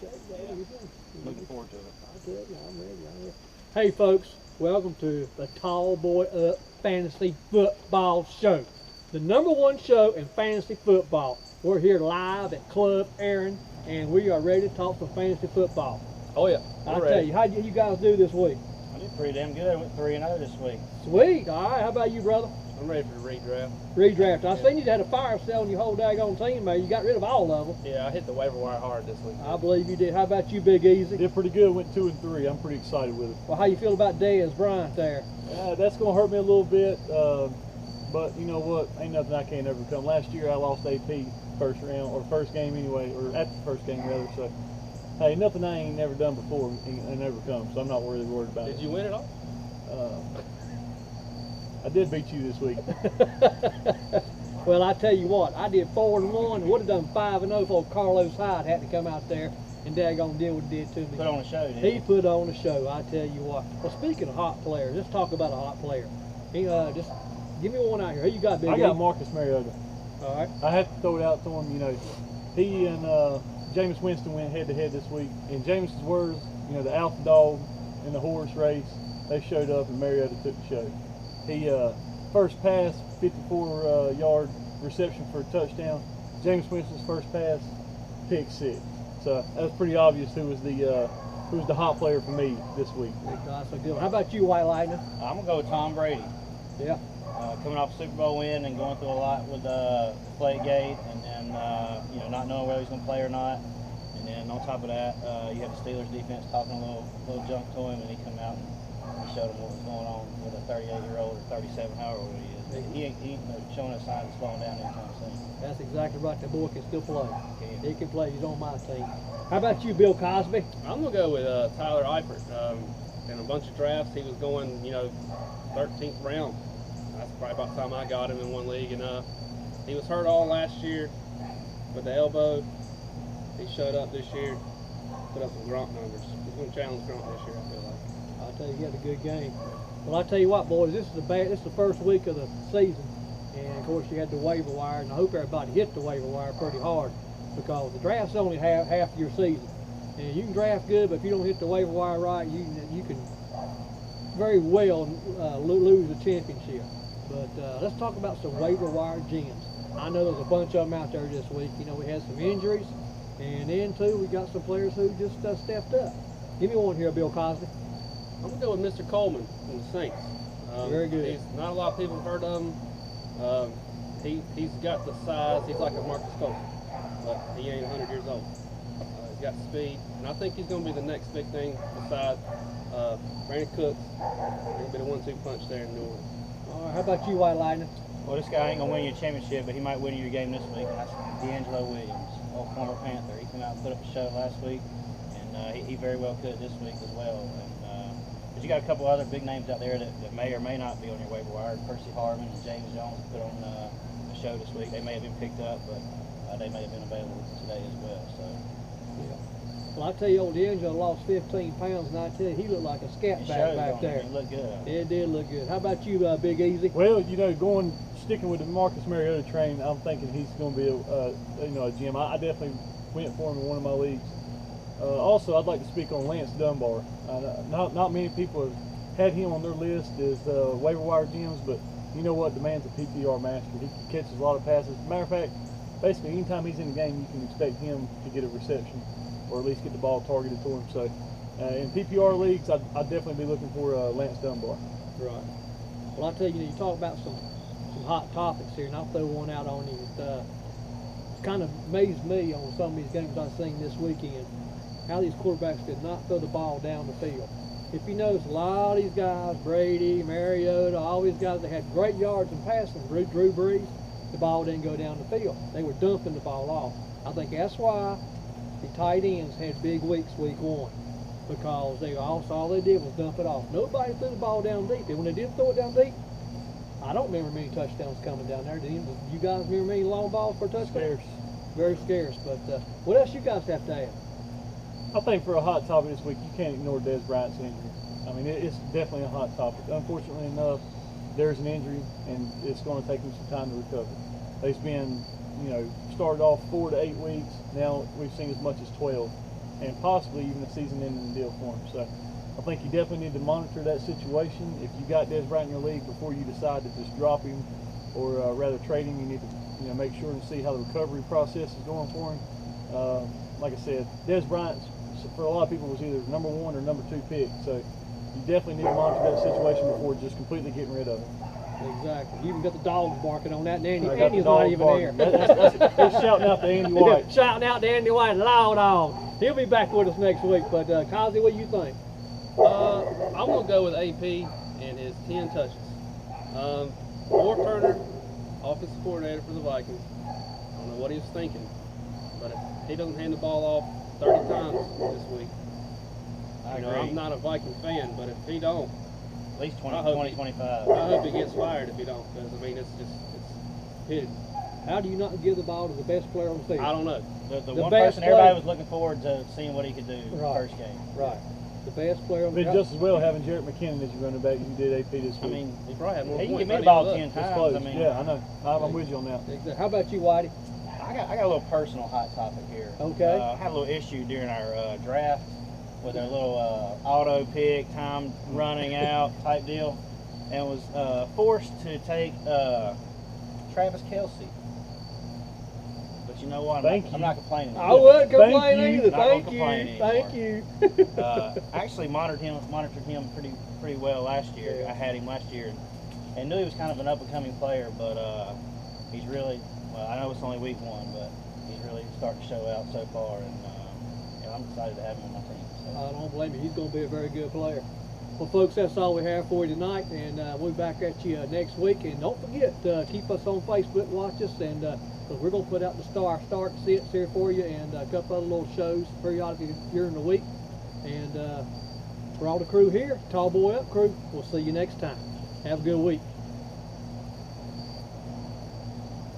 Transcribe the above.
Looking forward to it. I tell you, I'm ready. Hey, folks, welcome to the Tall Boy Up Fantasy Football Show, the #1 show in fantasy football. We're here live at Club Aaron, and we are ready to talk some fantasy football. Oh yeah. I tell you, how did you guys do this week? I did pretty damn good. I went 3-0 this week. Sweet. All right. How about you, brother? I'm ready for the redraft. Redraft. I seen you had a fire sale on your whole daggone team, man. You got rid of all of them. Yeah, I hit the waiver wire hard this week. I believe you did. How about you, Big Easy? Did pretty good. Went 2 and 3. I'm pretty excited with it. Well, how you feel about Dez Bryant there? That's gonna hurt me a little bit, but you know what? Ain't nothing I can't overcome. Last year I lost AP first round or first game anyway, or after the first game rather. So, hey, nothing I ain't never done before and overcome. So I'm not really worried about it. Did you win it all? I did beat you this week. Well, I tell you what, I did 4-1. Would have done 5-0 before Carlos Hyde had to come out there and daggone deal what he did to me. Put on a show, didn't He put on the show, I tell you what. Well, speaking of hot players, let's talk about a hot player. He, just give me one out here. Who you got, Big I got E? Marcus Mariota. All right. I have to throw it out to him. You know, he and Jameis Winston went head to head this week. In Jameis's words, you know, the alpha dog in the horse race, they showed up and Mariota took the show. He first pass, 54-yard reception for a touchdown. Jameis Winston's first pass, pick 6. So that was pretty obvious who was the hot player for me this week. That's a good one. How about you, White Lightning? I'm going to go with Tom Brady. Yeah. Coming off a Super Bowl win and going through a lot with Deflategate and you know, not knowing whether he's going to play or not. And then on top of that, you had the Steelers defense talking a little junk to him, and he come out and showed him what was going on with a 38-year-old or 37, however old he is. He ain't showing us signs of slowing down anytime soon. That's exactly right. The boy can still play. He can play. He's on my team. How about you, Bill Cosby? I'm gonna go with Tyler Eifert. In a bunch of drafts, he was going, 13th round. That's probably about the time I got him in one league, and he was hurt all last year with the elbow. He showed up this year, put up some Gronk numbers. He's gonna challenge Gronk this year, I feel like. I'll tell you, he had a good game. Well, I tell you what, boys, this is the first week of the season, and of course you had the waiver wire, and I hope everybody hit the waiver wire pretty hard, because the draft's only half your season, and you can draft good, but if you don't hit the waiver wire right, you can very well lose the championship. But let's talk about some waiver wire gems. I know there's a bunch of them out there this week. You know, we had some injuries, and then too we got some players who just stepped up. Give me one here, Bill Cosby. I'm gonna go with Mr. Coleman from the Saints. Very good. He's not a lot of people have heard of him. He's got the size. He's like a Marcus Coleman, but he ain't 100 years old. He's got speed, and I think he's gonna be the next big thing besides Brandon Cooks. He's gonna be the 1-2 punch there in New Orleans. All right, how about you, White Lightning? Well, this guy ain't going to win you a championship, but he might win you your game this week. And that's D'Angelo Williams, old former Panther. He came out and put up a show last week, and he very well could this week as well. And, but you got a couple other big names out there that may or may not be on your waiver wire. Percy Harvin and James Jones put on a show this week. They may have been picked up, but they may have been available today as well. So. Yeah. Well, I tell you, old D'Angelo lost 15 pounds, and I tell you, he looked like a scat back there. It looked good. It did look good. How about you, Big Easy? Well, you know, sticking with the Marcus Mariota train, I'm thinking he's going to be a gem. I definitely went for him in one of my leagues. Also, I'd like to speak on Lance Dunbar. Not many people have had him on their list as waiver wire gems, but you know what? The man's a PPR master. He catches a lot of passes. Matter of fact, basically, anytime he's in the game, you can expect him to get a reception, or at least get the ball targeted to him. So in PPR leagues, I'd definitely be looking for Lance Dunbar. Right. Well, I tell you, you talk about some hot topics here, and I'll throw one out on you. It's kind of amazed me on some of these games I've seen this weekend, how these quarterbacks did not throw the ball down the field. If you notice, a lot of these guys, Brady, Mariota, all these guys, they had great yards in passing. Drew Brees, the ball didn't go down the field. They were dumping the ball off. I think that's why the tight ends had big weeks week 1, because all they did was dump it off. Nobody threw the ball down deep. And when they did throw it down deep, I don't remember many touchdowns coming down there. Do you guys remember many long balls for a touchdown? Scarce. Very scarce. But what else you guys have to add? I think for a hot topic this week, you can't ignore Dez Bryant's injury. I mean, it's definitely a hot topic. Unfortunately enough, there's an injury, and it's going to take him some time to recover. He's been, started off 4 to 8 weeks. Now we've seen as much as 12. and possibly even a season-ending deal for him. So I think you definitely need to monitor that situation. If you got Des Bryant in your league, before you decide to just drop him or rather trade him, you need to make sure and see how the recovery process is going for him. Like I said, Des Bryant for a lot of people was either number 1 or number 2 pick. So you definitely need to monitor that situation before just completely getting rid of him. Exactly. You even got the dogs barking on that, and Andy, I got Andy's the not dog even barking. there. That's shouting out to Andy White. Shouting out to Andy White, loud on. He'll be back with us next week. But Kazi, what do you think? I'm gonna go with AP and his 10 touches. Ward Turner, offensive coordinator for the Vikings. I don't know what he was thinking, but if he doesn't hand the ball off 30 times this week, I you know, agree. I'm not a Viking fan, but if he don't, At least 20, I hope 20, he- 25. I hope he gets fired if he don't, because I mean it's hidden. How do you not give the ball to the best player on the field? I don't know. The The one best person everybody player- was looking forward to seeing what he could do Right. first game. Right. The best player on the But field. just as well having Jarrett McKinnon as your running back as you did AP this week. I mean, He probably had more he can points give me the than ball he 10 it's times. close. I mean, Yeah, I know. I'm with you on that. Exactly. How about you, Whitey? I got a little personal hot topic here. Okay. I had a little issue during our draft with our little auto pick, time running out type deal, and was forced to take Travis Kelce. But you know what? I'm not complaining. I wouldn't Thank complain you. either. Not gonna Thank complain you. anymore. Thank you. I actually monitored him pretty well last year. I had him last year, and knew he was kind of an up and coming player. But he's really well. I know it's only week 1, but he's really starting to show out so far, and I'm excited to have him on my team. So. I don't blame you. He's going to be a very good player. Well, folks, that's all we have for you tonight, and we'll be back at you next week. And don't forget, keep us on Facebook, watch us, and we're going to put out the start sits here for you, and a couple other little shows periodically during the week. And for all the crew here, Tall Boy Up crew, we'll see you next time. Have a good week.